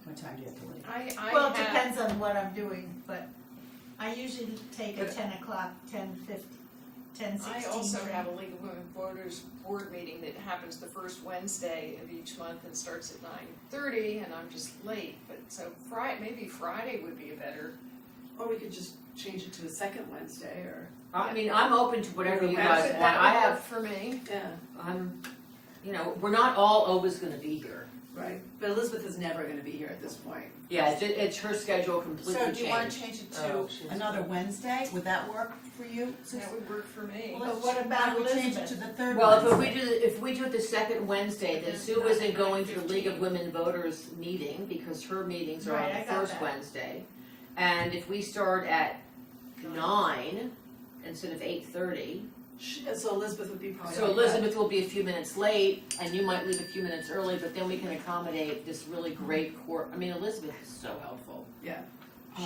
What time do you have to leave? Well, it have, depends on what I'm doing, but I usually take a But- 10 o'clock, 10:50, 10:16. I also train. have a League of Women Voters board meeting that happens the first Wednesday of each month and starts at 9:30, and I'm just late, but so maybe Friday would be a better. Or we could just change it to a second Wednesday or, I mean, I'm open to whatever you guys want. That I would have, work for me. yeah, we're not all always gonna be here. right. But Elizabeth is never gonna be here at this point. Yeah, it's her schedule completely So changed. do you wanna change it to Oh, she's- another Wednesday? Would that work for you? That would work for me. But what about Why don't we change it Elizabeth? to the third Well, Wednesday? if we do it the second Wednesday, then Sue isn't going to the League of Women Voters meeting because her meetings are on Right, I the got first that. Wednesday. And if we start at 9 instead of 8:30, So Elizabeth would be probably. so Elizabeth will be a few minutes late and you might leave a few minutes early, but then we can accommodate this really great Elizabeth is so helpful. Yeah.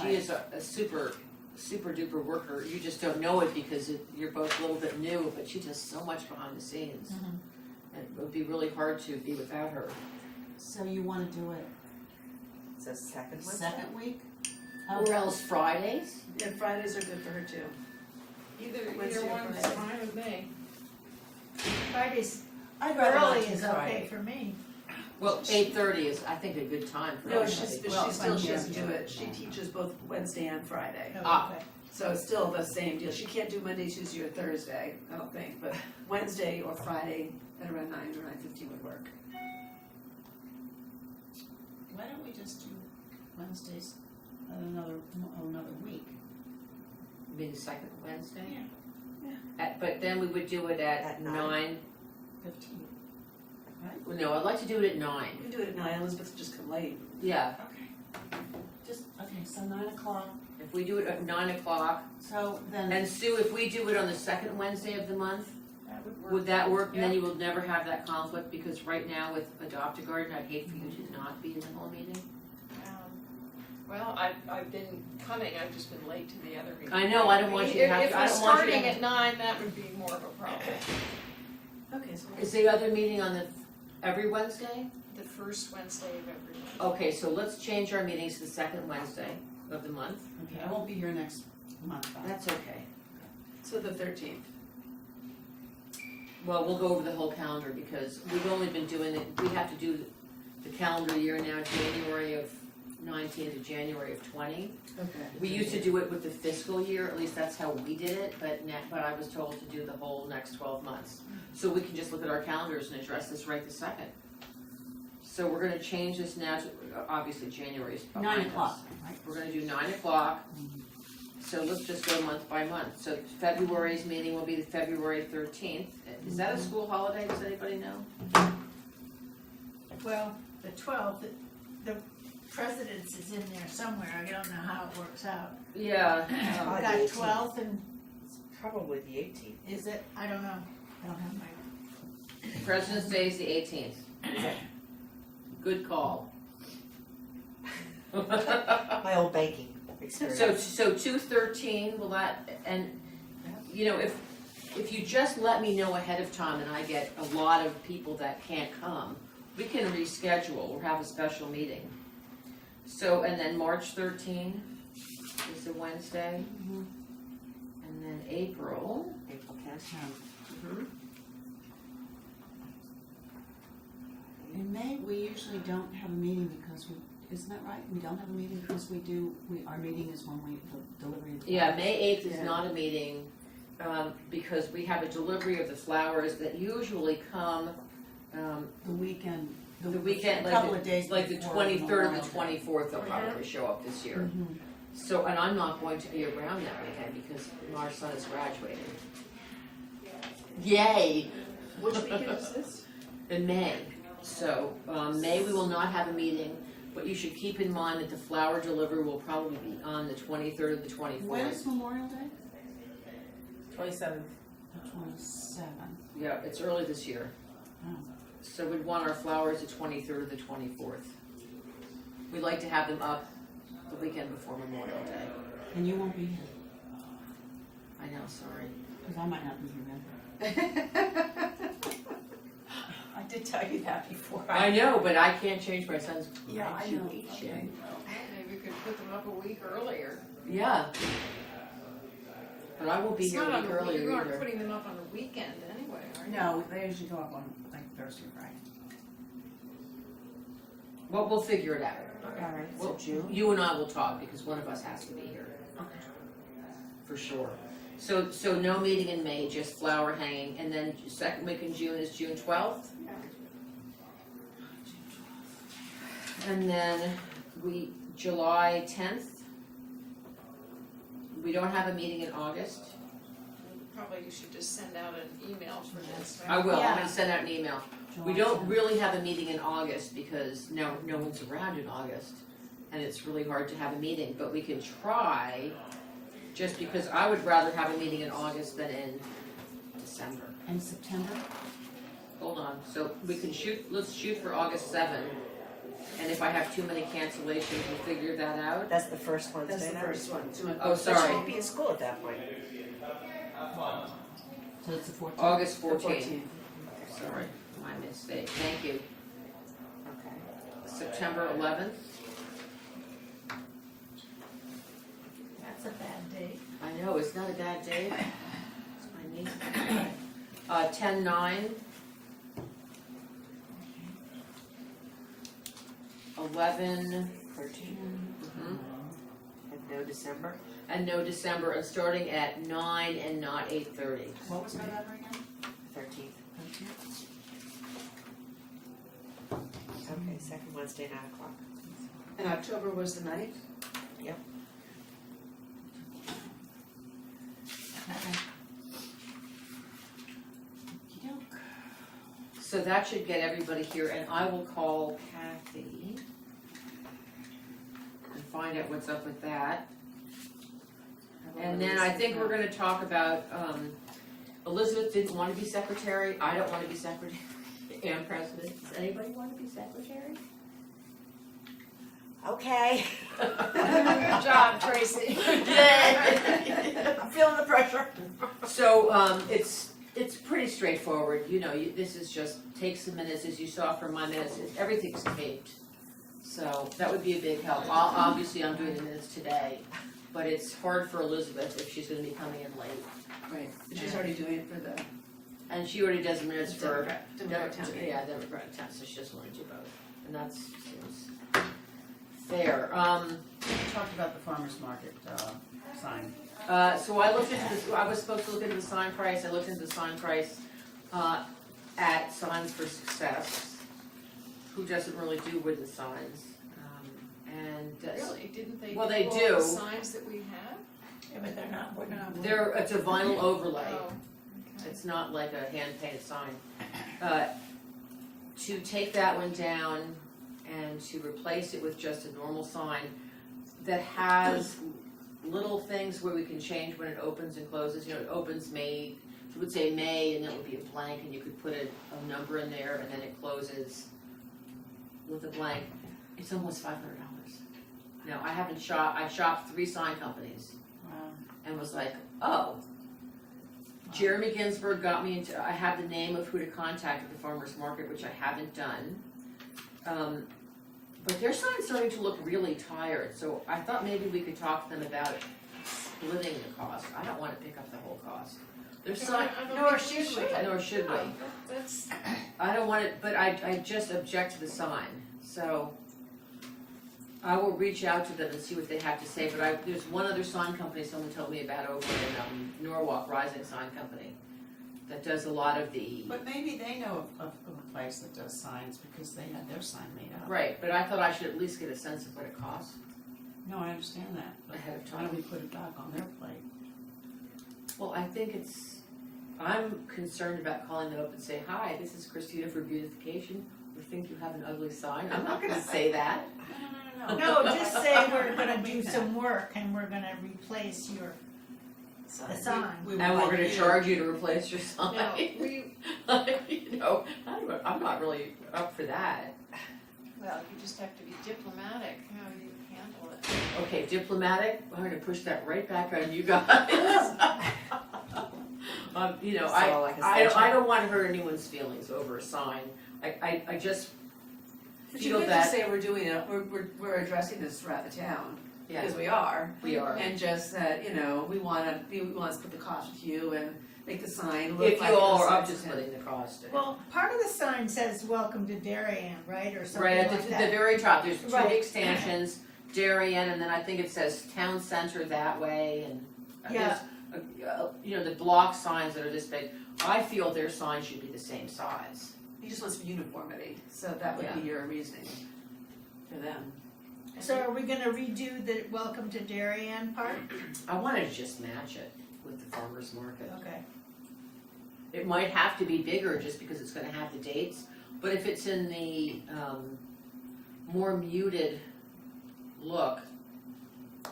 She is a super duper worker. You just don't know it because you're both a little bit new, but she does so much behind the scenes. Mhm. And it would be really hard to be without her. So you wanna do it It's a second Wednesday. second week? Or else Fridays? Yeah, Fridays are good for her too. Either Wednesday or one's Friday. fine with me. Fridays I'd rather not early do is Friday. okay for me. Well, 8:30 is, I think, a good time for No, everybody. but Well, she still yeah. doesn't do it. She teaches both Wednesday and Friday. Oh, Ah. okay. So it's still the same deal. She can't do Monday, Tuesday, or Thursday, I don't think, but Wednesday or Friday at around 9 or 9:15 would work. Why don't we just do Wednesdays another week? You mean the second Wednesday? Yeah. But then we would do it at At 9. 15. Well, no, I'd like to do it at 9. We can do it at 9, Elizabeth will just come late. Yeah, Okay, so 9 o'clock, if we do it at 9 o'clock. so then. And Sue, if we do it on the second Wednesday of the month, That would work. would that work? And then Yeah. you will never have that conflict, because right now with Adopt a Garden, I'd hate for you to not be in the whole meeting. Well, I've been coming, I've just been late to the other meeting. I know, I don't want you to have to, I don't want you to. If we're starting at 9, that would be more of a problem. Okay, so Is the other meeting on every Wednesday? The first Wednesday of every month. Okay, so let's change our meetings to the second Wednesday of the month. Okay, I won't be here next month. That's okay. so the 13th. Well, we'll go over the whole calendar because we've only been doing it, we have to do the calendar year now, January of 19 to January of 20. Okay. We used to do it with the fiscal year, at least that's how we did it, but I was told to do the whole next 12 months. So we can just look at our calendars and address this right this second. So we're gonna change this now to, obviously January is behind 9 us. o'clock, right? We're gonna do 9 o'clock. So let's just go month by month. So February's meeting will be the February 13th. Is that a school holiday, does anybody know? Well, the 12th, the president's is in there somewhere. I don't know how it works out. Yeah. I the got 18th. 12th and Probably the 18th. is it? I don't know. I don't have my President's Day is the 18th. Good call. My old banking experience. So 2/13, will that, and, you know, if you just let me know ahead of time and I get a lot of people that can't come, we can reschedule or have a special meeting. So, and then March 13 is a Wednesday. And then April. April 10th. In May, we usually don't have a meeting because isn't that right? We don't have a meeting because our meeting is when the delivery of the Yeah, flowers. May 8th is Yeah. not a meeting, because we have a delivery of the flowers that usually come, The weekend. the weekend, a couple of days like the before 23rd or Memorial the Day. 24th, they'll probably show up this year. Mhm. So, and I'm not going to be around that weekend because our son is graduating. Yay! Which weekend is this? In May. So, May we will not have a meeting, but you should keep in mind that the flower delivery will probably be on the 23rd or the 24th. When is Memorial Day? 27th. The 27th. Yeah, it's early this year. Oh. So we'd want our flowers the 23rd or the 24th. We'd like to have them up the weekend before Memorial Day. And you won't be here, I know, sorry. because I might not be here then. I did tell you that before. I know, but I can't change my son's Yeah, I know. Okay. graduation. Maybe we could put them up a week earlier. Yeah. But I won't be It's here not a on week the, earlier you aren't either. putting them up on the weekend anyway, are you? No, they usually go up on like Thursday, Friday. Well, we'll figure it out. All right, so Well, June. you and I will talk because one of us has to be here. For sure. So no meeting in May, just flower hanging, and then second week in June is June 12th? And then July 10th. We don't have a meeting in August. Probably you should just send out an email for this. I will, I'm Yeah. gonna send out an email. We don't really have a meeting in August because no one's around in August. And it's really hard to have a meeting, but we can try, just because I would rather have a meeting in August than in December. And September? Hold on, so we can let's shoot for August 7th. And if I have too many cancellations, we'll figure that out. That's the first Wednesday That's the now? first one. Oh, But sorry. you won't be in school at that point. So it's the 14th? August The 14th. 14th. Sorry, my mistake, thank you. Okay. September 11th, That's a bad date. I know, it's not a bad day. It's my niece. 10/9. 11. 13. Mhm. And no December? And no December, and starting at 9 and not 8:30. What was November again? 13th. 13th? Okay, second Wednesday, 9 o'clock. And October was the 9th? Okay. Okey-doke. So that should get everybody here, and I will call Kathy and find out what's up with that. And then I think we're gonna talk about, Elizabeth didn't wanna be secretary, I don't wanna be secretary, and president. Does anybody wanna be secretary? Okay. Good job, Tracy. I'm feeling the pressure. So, it's pretty straightforward, you know, this is just, take some minutes, as you saw from my minutes, everything's taped. So, that would be a big help. Obviously, I'm doing the minutes today, but it's hard for Elizabeth if she's gonna be coming in late. Right, but she's already doing it for the And she already does the minutes for Democrat town meeting. Yeah, Democratic town, so she doesn't wanna do both, and that's, seems fair. We talked about the farmer's market, sign. So I looked into this, I was supposed to look into the sign price, I looked into the sign price, at Signs for Success, who doesn't really do wooden signs, and. Really, didn't they do Well, they all do. the signs that we have? Yeah, but they're not, we're not. It's a vinyl overlay. Oh, okay. It's not like a hand-painted sign. To take that one down and to replace it with just a normal sign that has little things where we can change when it opens and closes, you know, it opens May it would say May, and then it would be a blank, and you could put a number in there, and then it closes with a blank. It's almost $500. Now, I shopped 3 sign companies, Wow. and was like, oh. Jeremy Ginsburg got me into, I have the name of who to contact at the farmer's market, which I haven't done. But their sign's starting to look really tired, so I thought maybe we could talk to them about splitting the cost. I don't wanna pick up the whole cost. Their sign, Nor should we. nor should we. No, that's, I don't want it, but I just object to the sign, so I will reach out to them and see what they have to say, but there's one other sign company someone told me about over in Norwalk, Rising Sign Company, that does a lot of the, But maybe they know of a place that does signs because they had their sign made up. right, but I thought I should at least get a sense of what it costs No, I understand that, but ahead of why don't time. we put it back on their plate? Well, I think I'm concerned about calling them up and say, hi, this is Christina for Beautification, we think you have an ugly sign. I'm not gonna say that. No, just say we're gonna do some work and we're gonna replace your, the sign. And we're gonna charge you to replace your sign. no, we, You know, I'm not really up for that. well, you just have to be diplomatic, how you handle it. Okay, diplomatic, I'm gonna push that right back on you guys. You know, So, like a I don't wanna hurt anyone's feelings over a sign. I just But you feel could that, just say we're doing it, we're addressing this throughout the town, yeah, because we are. we are. And just that, you know, we want to split the cost with you and make the sign look like. If you all are up it's to splitting the cost. Well, part of the sign says welcome to Darien, right, or something Right, like at the that. very top, there's 2 Right. extensions, Darien, and then I think it says Town Center that way, and Yeah. there's, you know, the block signs that are this big. I feel their sign should be the same size. He just wants uniformity, so that would be your reasoning for them. So are we gonna redo the welcome to Darien part? I wanted to just match it with the farmer's market. Okay. It might have to be bigger just because it's gonna have the dates, but if it's in the, more muted look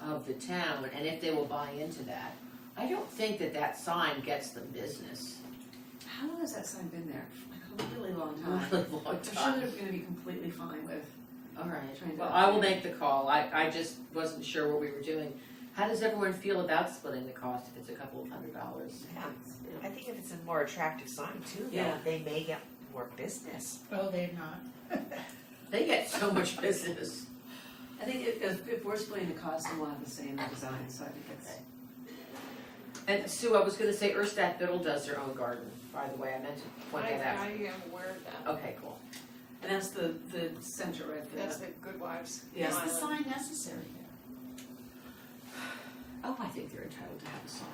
of the town, and if they will buy into that, I don't think that sign gets them business. How long has that sign been there? Like a really long time. Really long I'm sure time. they're gonna be completely fine with. All right, Trying to- well, I will make the call, I just wasn't sure what we were doing. How does everyone feel about splitting the cost if it's a couple of $100? I think if it's a more attractive sign too, Yeah. they may get more business. Oh, they're not. They get so much business. I think if we're splitting the cost, then we'll have the same design, so I think it's. Okay. And Sue, I was gonna say Erstadt Biddle does their own garden, by the way, I meant to point that out. I am aware of that. Okay, cool. And that's the center right there. That's the Good Wives Yeah. Is the Island. sign necessary there? Oh, I think they're entitled to have a sign.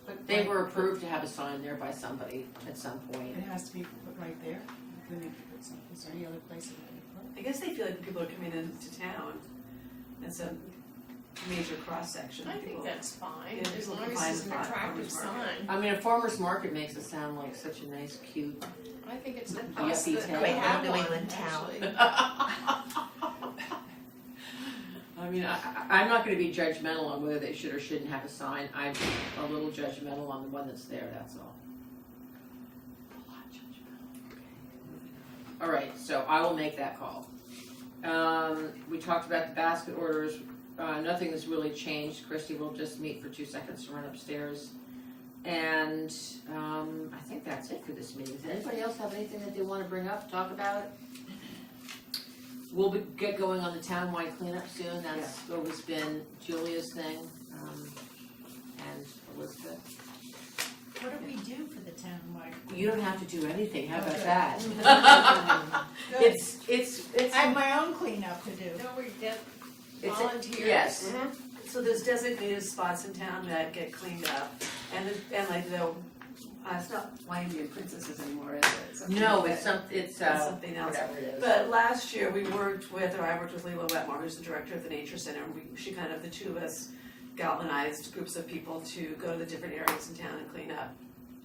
But They like, were approved to have a sign there by somebody at some point. It has to be put right there. Then they could put some, is there any other place that they could I guess they feel like people are coming into town. It's a major cross section. I think that's fine, Yeah, as people long can as find it's an the attractive farmer's market. sign. I mean, a farmer's market makes it sound like such a nice, cute. I think it's a Yuppie plus that town. we Quite have New one, England town. actually. I mean, I'm not gonna be judgmental on whether they should or shouldn't have a sign. I'm a little judgmental on the one that's there, that's all. A lot judgmental, okay. All right, so I will make that call. We talked about the basket orders. Nothing has really changed. Christy will just meet for 2 seconds to run upstairs. And I think that's it for this meeting. Does anybody else have anything that they want to bring up, talk about? We'll get going on the townwide cleanup soon. That's always been Julia's thing, and Elizabeth. What do we do for the townwide? You don't have to do anything. How about Okay. that? Good. It's I have my own cleanup to do. Don't we get It's volunteers? yes. So there's designated spots in town that get cleaned up, and like it's not Wyoming Princesses anymore, is it? Something No, like it's that. it's something else. whatever it is. But last year, I worked with Leila Wetmore, who's the director of the Nature Center, and she kind of, the two of us galvanized groups of people to go to the different areas in town and clean up.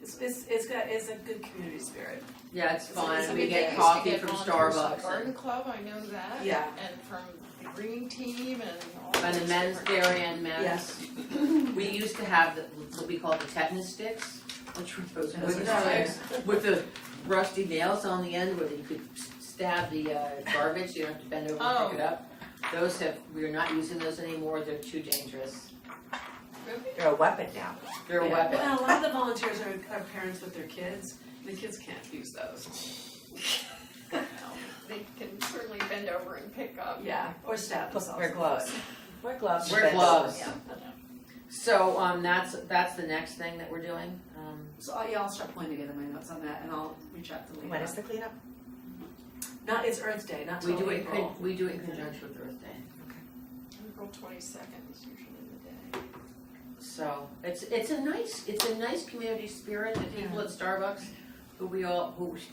It's a good community spirit. Yeah, it's fun. I We mean, get They used to coffee get from volunteers from Starbucks Garden Club, I know that. Yeah. And from the green team and all and the those men's Oh, different- dairy and men's. Yes. We used to have what we call the tetanus sticks, Which were those Those wooden are sticks with the rusty nails on the end where you could stab the garbage, you don't have to bend over and pick it up. Those we're not using those anymore, they're too dangerous. They're a weapon now. They're a Yeah. weapon. Well, a lot of the volunteers are parents with their kids, the kids can't use those. They can certainly bend over and pick up. Yeah, or stab themselves. Wear gloves. Wear gloves. Wear gloves. Yeah. So, that's the next thing that we're doing. So I'll start pulling together my notes on that and I'll reach out to Lena. When is the cleanup? Not, it's Earth Day, not We till do it, April. we do it in conjunction with Earth Day. April 22nd is usually the day. So, it's a nice community spirit, the people at Starbucks, who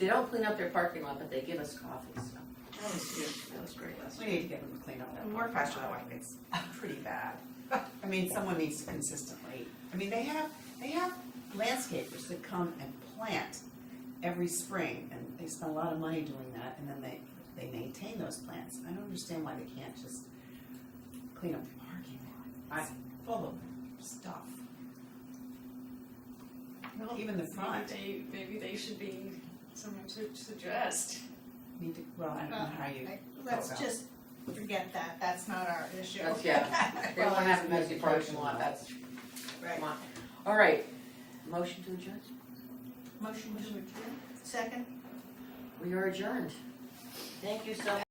they don't clean up their parking lot, but they give us coffee, so. That was good, that was great last We year. need to get them to clean up that. More parking fashion lot. than it's. Pretty bad. I mean, someone needs to consistently, I mean, they have landscapers that come and plant every spring, and they spend a lot of money doing that, and then they maintain those plants. I don't understand why they can't just clean up the parking lot. It's full of stuff. Even the front. Maybe they should be someone to suggest. Need to, well, I don't know how you. Let's go about just forget that, that's not our issue. That's, yeah, they wanna have a busy parking lot, that's, Right. come on. All right, motion to adjourn? Motion to adjourn. Second? We are adjourned. Thank you so much.